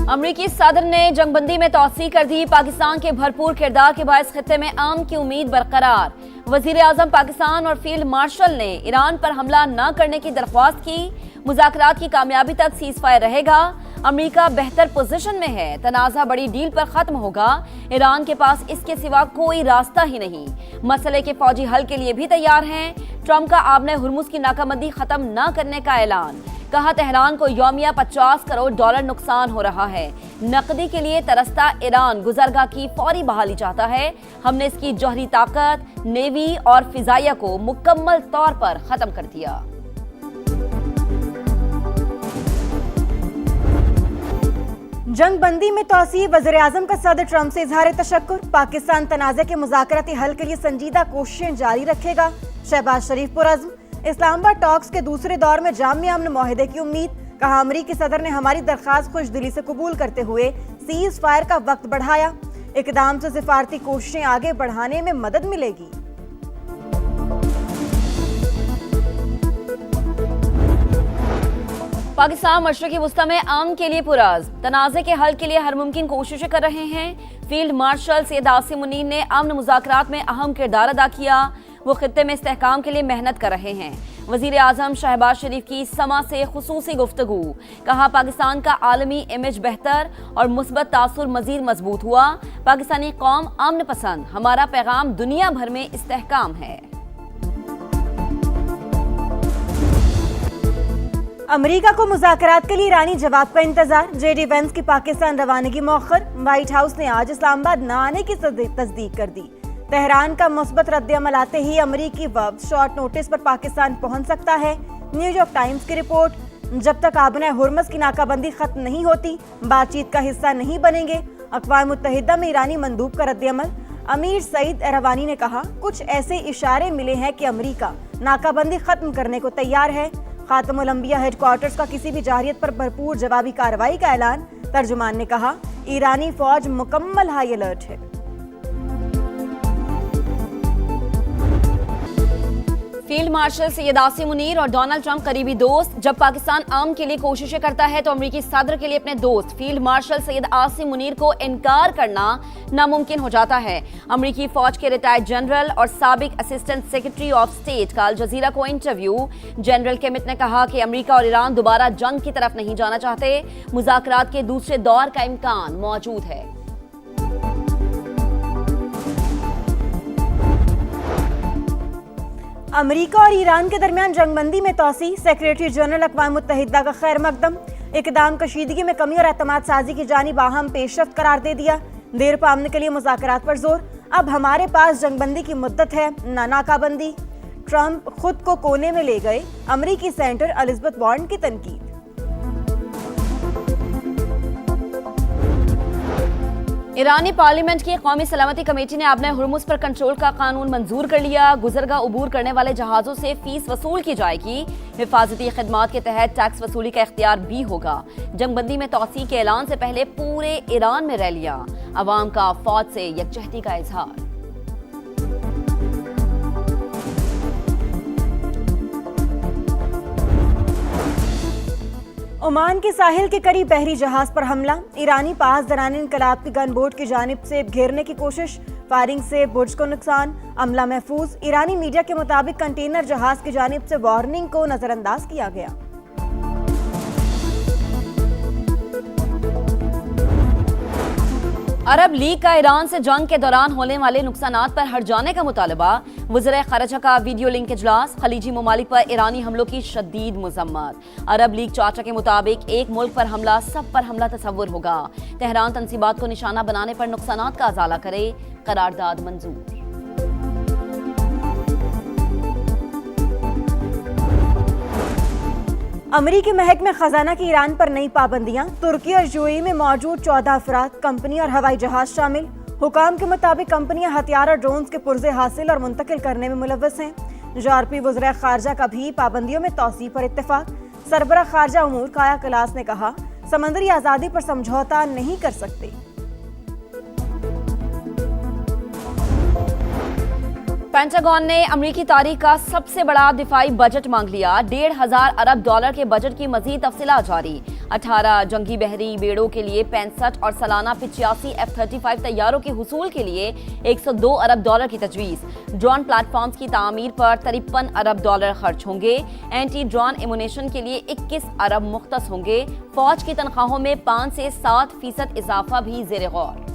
अमरीकी सदर ने जंगबंदी में तौसीह कर दी। पाकिस्तान के भरपूर किरदार के बायस खित्ते में अमन की उम्मीद बरकरार। वजीर आजम पाकिस्तान और फील्ड मार्शल ने ईरान पर हमला न करने की दरख्वास्त की। मुज़ाकरात की कामयाबी तक सीज फायर रहेगा। अमरीका बेहतर पोजीशन में है। तनाज़ा बड़ी डील पर खत्म होगा। ईरान के पास इसके सिवा कोई रास्ता ही नहीं। मसले के फौजी हल के लिए भी तैयार हैं। ट्रंप का आबने हुर्मुज की नाकाबंदी खत्म न करने का ऐलान। कहा तेहरान को यौमिया $50 करोड़ नुकसान हो रहा है। नकदी के लिए तरसता ईरान गुजरगाह की फौरी बहाली चाहता है। हमने इसकी जौहरी ताकत, नेवी और फिजाइया को मुकम्मल तौर पर खत्म कर दिया। जंगबंदी में तौसीह। वज़ीर-ए-आज़म का सदर ट्रंप से इजहार तशक्कुर। पाकिस्तान तनाज़े के मुज़ाकराती हल के लिए संजीदा कोशिशें जारी रखेगा। शहबाज शरीफ पुरअज़्म। इस्लामाबाद टॉक्स के दूसरे दौर में जामिया अमन मुआहदे की उम्मीद। कहा अमरीकी सदर ने हमारी दरख्वास्त खुशदिली से कबूल करते हुए सीज फायर का वक्त बढ़ाया। इक़दाम से सिफारती कोशिशें आगे बढ़ाने में मदद मिलेगी। पाकिस्तान मशरक़ी वुस्ता में अमन के लिए पुरअज़्म। तनाज़े के हल के लिए हर मुमकिन कोशिशें कर रहे हैं। फील्ड मार्शल सैयद आसिम मुनीर ने अमन मुज़ाकरात में अहम किरदार अदा किया। वो खित्ते में इस्तेहकाम के लिए मेहनत कर रहे हैं। वज़ीर आज़म शहबाज शरीफ की समा से खुसूसी गुफ्तगू। कहा पाकिस्तान का आलमी इमेज बेहतर और मुस्बत तासुर मजीद मजबूत हुआ। पाकिस्तानी कौम अमन पसंद। हमारा पैगाम दुनिया भर में इस्तेहकाम है। अमेरिका को मुज़ाकरात के लिए ईरानी जवाब का इंतजार। जेडी वेंस की पाकिस्तान रवानगी मौखर। व्हाइट हाउस ने आज इस्लामाबाद न आने की तस्दीक कर दी। तेहरान का मुस्बत रद्द-ए-अमल आते ही अमरीकी वफ्द शॉर्ट नोटिस पर पाकिस्तान पहुंच सकता है। न्यूयॉर्क टाइम्स की रिपोर्ट। जब तक आबने हुर्मुज की नाकाबंदी खत्म नहीं होती, बातचीत का हिस्सा नहीं बनेंगे। अक़वाम मुत्तहिदा में ईरानी मंदूब का रद्द-ए-अमल। अमीर सईद एरवानी ने कहा कुछ ऐसे इशारे मिले हैं कि अमरीका नाकाबंदी खत्म करने को तैयार है। खातमुल अंबिया हेडक्वार्टर्स का किसी भी जारियत पर भरपूर जवाबी कार्रवाई का ऐलान। तर्जुमान ने कहा ईरानी फौज मुकम्मल हाई अलर्ट है। फील्ड मार्शल सैयद आसिम मुनीर और डोनाल्ड ट्रंप करीबी दोस्त। जब पाकिस्तान अमन के लिए कोशिशें करता है तो अमरीकी सदर के लिए अपने दोस्त फील्ड मार्शल सैयद आसिम मुनीर को इनकार करना नामुमकिन हो जाता है। अमरीकी फौज के रिटायर्ड जनरल और साबिक असिस्टेंट सेक्रेटरी ऑफ स्टेट का अल जजीरा को इंटरव्यू। जनरल केमिट ने कहा कि अमरीका और ईरान दोबारा जंग की तरफ नहीं जाना चाहते। मुज़ाकरात के दूसरे दौर का इम्कान मौजूद है। अमेरिका और ईरान के दरमियान जंगबंदी में तौसीह। सेक्रेटरी जनरल अक़वाम मुत्तहिदा का खैर मकदम। इक़दाम कशीदगी में कमी और एतमाद साजी की जानिब अहम पेशरफ्त करार दे दिया। देर पा अमन के लिए मुज़ाकरात पर जोर। अब हमारे पास जंगबंदी की मुद्दत है, ना नाकाबंदी। ट्रंप खुद को कोने में ले गए। अमरीकी सेनेटर एलिज़ाबेथ वार्न की तनकीद। ईरानी पार्लियामेंट की कौमी सलामती कमेटी ने आबने हुर्मुज पर कंट्रोल का कानून मंजूर कर लिया। गुजरगाह उबूर करने वाले जहाजों से फीस वसूल की जाएगी। हिफाजती खिदमात के तहत टैक्स वसूली का इख्तियार भी होगा। जंगबंदी में तौसीह के ऐलान से पहले पूरे ईरान में रैलियां। अवाम का फौज से यकजहती का इजहार। ओमान के साहिल के करीब बहरी जहाज पर हमला। ईरानी पास दरान इनकलाब की गन बोट की जानिब से घेरने की कोशिश। फायरिंग से बुर्ज को नुकसान। अमला महफूज। ईरानी मीडिया के मुताबिक कंटेनर जहाज की जानिब से वार्निंग को नजरअंदाज किया गया। अरब लीग का ईरान से जंग के दौरान होने वाले नुकसानात पर हट जाने का मुतालबा। वज़ीर ख़ारिजा का वीडियो लिंक इजलास। खलीजी ममालिक पर ईरानी हमलों की शदीद मज़म्मत। अरब लीग चार्टर के मुताबिक एक मुल्क पर हमला सब पर हमला तस्वुर होगा। तेहरान तंसीबात को निशाना बनाने पर नुकसानात का अजाला करे। करारदाद मंजूर। अमरीकी महकमे खजाना की ईरान पर नई पाबंदियां। तुर्की और यूएई में मौजूद 14 अफराद, कंपनी और हवाई जहाज शामिल। हुकाम के मुताबिक कंपनियां हथियार और ड्रोन्स के पुर्जे हासिल और मुंतकिल करने में मुलव्वस हैं। यूरोपीय वज़ीर ख़ारिजा का भी पाबंदियों में तौसीह पर इत्तेफाक। सरबराह ख़ारिजा उमूर काया कलास ने कहा समंदरी आज़ादी पर समझौता नहीं कर सकते। पेंटागन ने अमेरिकी तारीख का सबसे बड़ा दिफाई बजट मांग लिया। 1,500 अरब डॉलर के बजट की मजीद तफसीलात जारी। 18 जंगी बहरी बेड़ों के लिए 65 और सालाना 85 F-35 तैयारों के हुसूल के लिए 102 अरब डॉलर की तजवीज़। ड्रोन प्लेटफॉर्म्स की तामीर पर 53 अरब डॉलर खर्च होंगे। एंटी ड्रोन एमुनेशन के लिए 21 अरब मुख्तस होंगे। फौज की तनख्वाहों में 5 से 7% इजाफा भी ज़ेर गौर।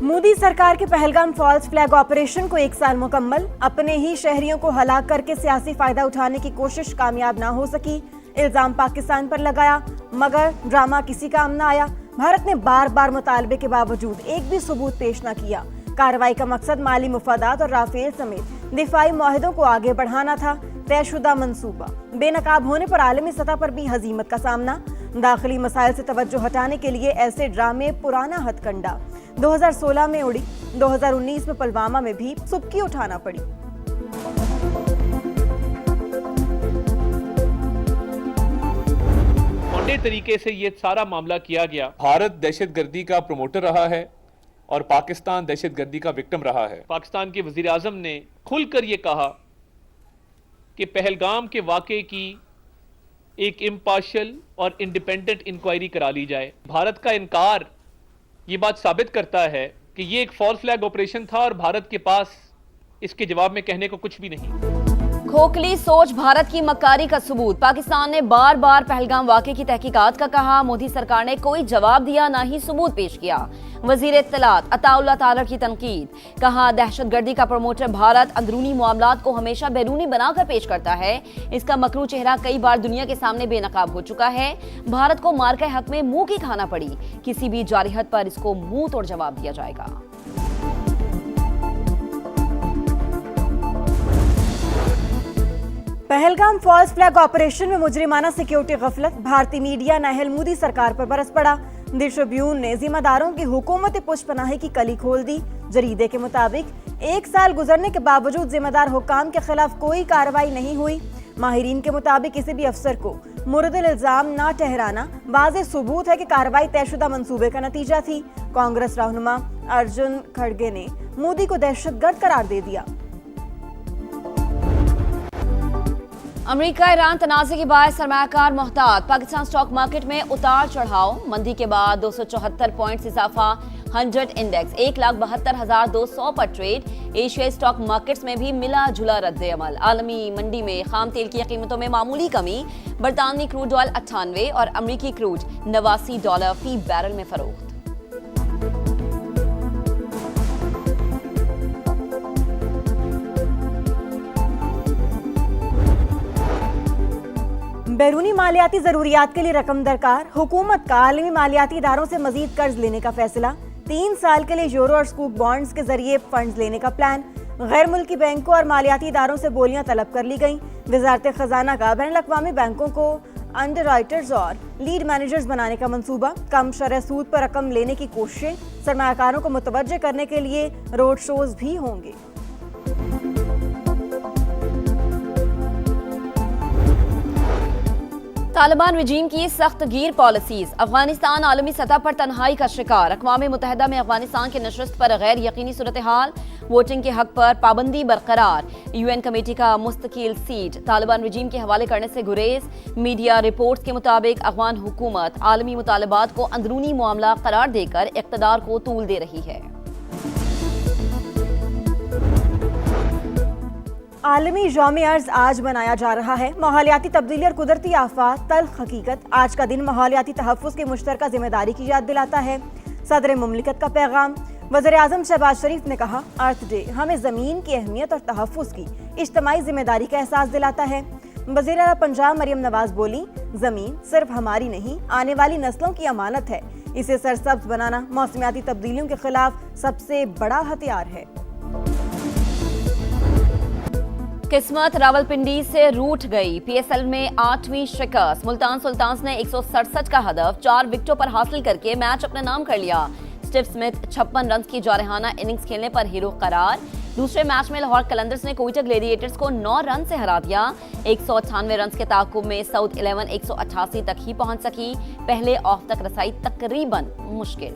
मोदी सरकार के पहलगाम फॉल्स फ्लैग ऑपरेशन को 1 साल मुकम्मल। अपने ही शहरियों को हलाक करके सियासी फायदा उठाने की कोशिश कामयाब ना हो सकी। इल्जाम पाकिस्तान पर लगाया, मगर ड्रामा किसी काम ना आया। भारत ने बार बार मुतालबे के बावजूद एक भी सबूत पेश न किया। कार्रवाई का मकसद माली मुफादात और राफेल समेत दिफाई मुआहदों को आगे बढ़ाना था। तयशुदा मंसूबा बेनकाब होने पर आलमी सतह पर भी हजीमत का सामना। दाखिली मसाइल से तवज्जो हटाने के लिए ऐसे ड्रामे पुराना हथकंडा। 2016 में उड़ी, 2019 में पुलवामा में भी सुबकी उठाना पड़ी। औंधे तरीके से ये सारा मामला किया गया। भारत दहशतगर्दी का प्रमोटर रहा है और पाकिस्तान दहशतगर्दी का विक्टिम रहा है। पाकिस्तान के वजीर आजम ने खुलकर ये कहा कि पहलगाम के वाक़े की एक इम्पार्शियल और इंडिपेंडेंट इंक्वायरी करा ली जाए। भारत का इनकार ये बात साबित करता है कि ये एक फॉल्स फ्लैग ऑपरेशन था और भारत के पास इसके जवाब में कहने को कुछ भी नहीं। खोखली सोच भारत की मक्कारी का सबूत। पाकिस्तान ने बार बार पहलगाम वाक़े की तहकीकात का कहा। मोदी सरकार ने कोई जवाब दिया, ना ही सबूत पेश किया। वजीर इत्तलात अताउल्लाह तालर की तनकीद। कहा, दहशतगर्दी का प्रमोटर भारत अंदरूनी मामलात को हमेशा बैरूनी बनाकर पेश करता है। इसका मकरू चेहरा कई बार दुनिया के सामने बेनकाब हो चुका है। भारत को मार के हक में मुंह की खाना पड़ी। किसी भी जारिहत पर इसको मुंह तोड़ जवाब दिया जाएगा। पहलगाम फॉल्स फ्लैग ऑपरेशन में मुजरिमाना सिक्योरिटी गफलत। भारतीय मीडिया नाहल मोदी सरकार पर बरस पड़ा। द ट्रिब्यून ने जिम्मेदारों की हुकूमत पुष्पनाही की कली खोल दी। जरीदे के मुताबिक 1 साल गुजरने के बावजूद जिम्मेदार हुक्काम के खिलाफ कोई कार्रवाई नहीं हुई। माहिरीन के मुताबिक किसी भी अफसर को मुरदल इल्जाम ना ठहराना वाज़ेह सबूत है कि कार्रवाई तयशुदा मंसूबे का नतीजा थी। कांग्रेस रहनुमा अर्जुन खड़गे ने मोदी को दहशतगर्द करार दे दिया। अमेरिका ईरान तनाज़े के बाद सरमायाकार मोहतात। पाकिस्तान स्टॉक मार्केट में उतार चढ़ाव। मंदी के बाद 274 पॉइंट्स इजाफा। 100 इंडेक्स 1,72,200 पर ट्रेड। एशियाई स्टॉक मार्केट्स में भी मिला जुला रद्द अमल। आलमी मंडी में खाम तेल की कीमतों में मामूली कमी। बरतानवी क्रूड ऑयल 98 और अमरीकी क्रूड $89 फी बैरल में फरोख्त। बैरूनी मालियाती जरूरियात के लिए रकम दरकार। हुकूमत का आलमी मालियाती इदारों से मजीद कर्ज लेने का फैसला। 3 साल के लिए यूरो और स्कूप बॉन्ड्स के जरिए फंड्स लेने का प्लान। गैर मुल्की बैंकों और मालियाती इदारों से बोलियां तलब कर ली गईं। वजारत खजाना का बैनुल अक़वामी बैंकों को अंडर राइटर्स और लीड मैनेजर्स बनाने का मंसूबा। कम शरह सूद पर रकम लेने की कोशिशें। सरमायाकारों को मुतवज्जे करने के लिए रोड शोज भी होंगे। तालिबान रजीम की सख्त गिर पॉलिसीज। अफगानिस्तान आलमी सतह पर तन्हाई का शिकार। अक़वाम मुत्तहिदा में अफगानिस्तान की नशस्त पर गैर यकीनी सूरत हाल। वोटिंग के हक पर पाबंदी बरकरार। UN कमेटी का मुस्तकिल सीट तालिबान रजीम के हवाले करने से गुरेज। मीडिया रिपोर्ट्स के मुताबिक अफगान हुकूमत आलमी मुतालबात को अंदरूनी मामला करार देकर इक़्तिदार को तूल दे रही है। आलमी यौम अर्ज आज मनाया जा रहा है। माहौलियाती तब्दीली और कुदरती आफात तल्ख हकीकत। आज का दिन माहौलियाती तहफ़्फ़ुज़ की मुश्तरका जिम्मेदारी की याद दिलाता है। सदर मुमलिकत का पैगाम। वज़ीर आज़म शहबाज शरीफ ने कहा, अर्थ डे हमें ज़मीन की अहमियत और तहफ़्फ़ुज़ की इज्तिमाई जिम्मेदारी का एहसास दिलाता है। वज़ीर आला पंजाब मरियम नवाज बोली, ज़मीन सिर्फ हमारी नहीं, आने वाली नस्लों की अमानत है। इसे सरसब्ज़ बनाना मौसमियाती तब्दीलियों के खिलाफ सबसे बड़ा हथियार है। किस्मत रावलपिंडी से रूठ गई। PSL में 8वीं शिकस्त। मुल्तान सुल्तान्स ने 167 का हदफ 4 विकेटों पर हासिल करके मैच अपने नाम कर लिया। स्टीव स्मिथ 56 रन की जारहाना इनिंग्स खेलने पर हीरो करार। दूसरे मैच में लाहौर कलंदर्स ने कोयटा ग्लेडिएटर्स को 9 रन से हरा दिया। 198 रन के ताकुब में साउथ 11 188 तक ही पहुंच सकी। पहले ऑफ तक रसाई तकरीबन मुश्किल।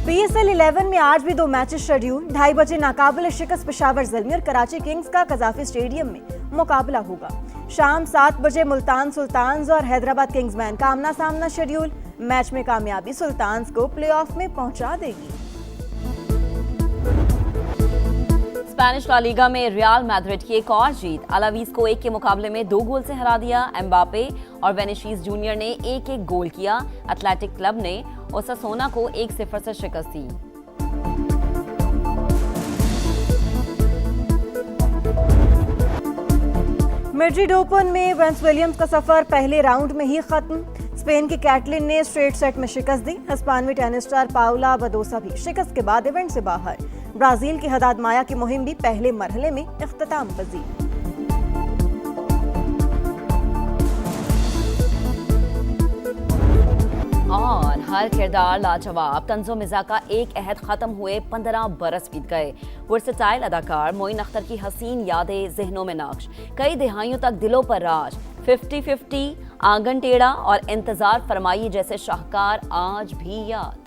PSL 11 में आज भी 2 मैचेस शेड्यूल। 2:30 बजे नाकाबिल शिकस्त पेशावर ज़ल्मी और कराची किंग्स का कजाफी स्टेडियम में मुकाबला होगा। शाम 7 बजे मुल्तान सुल्तान्स और हैदराबाद किंग्समैन का आमना सामना शेड्यूल। मैच में कामयाबी सुल्तान्स को प्लेऑफ में पहुंचा देगी। स्पेनिश ला लीगा में रियल मैड्रिड की एक और जीत। अलावीज को 1 के मुकाबले में 2 गोल से हरा दिया। एम्बापे और वेनिसीज जूनियर ने 1-1 गोल किया। एथलेटिक क्लब ने ओसासोना को 1-0 से शिकस्त दी। मैड्रिड ओपन में वेन्स विलियम्स का सफर पहले राउंड में ही खत्म। स्पेन की कैटलिन ने स्ट्रेट सेट में शिकस्त दी। हिस्पानवी टेनिस स्टार पाउला बदोसा भी शिकस्त के बाद इवेंट से बाहर। ब्राजील की हदाद माया की मुहिम भी पहले मरहले में इख्तिताम पजीर। और हर किरदार लाजवाब। तंजो मिर्जा का एक अहद खत्म हुए 15 बरस बीत गए। वर्सटाइल अदाकार मोइन अख्तर की हसीन यादें जहनों में नक्श। कई दिहाइयों तक दिलों पर राज। 50-50, आंगन टेढ़ा और इंतजार फरमाइए जैसे शाहकार आज भी याद।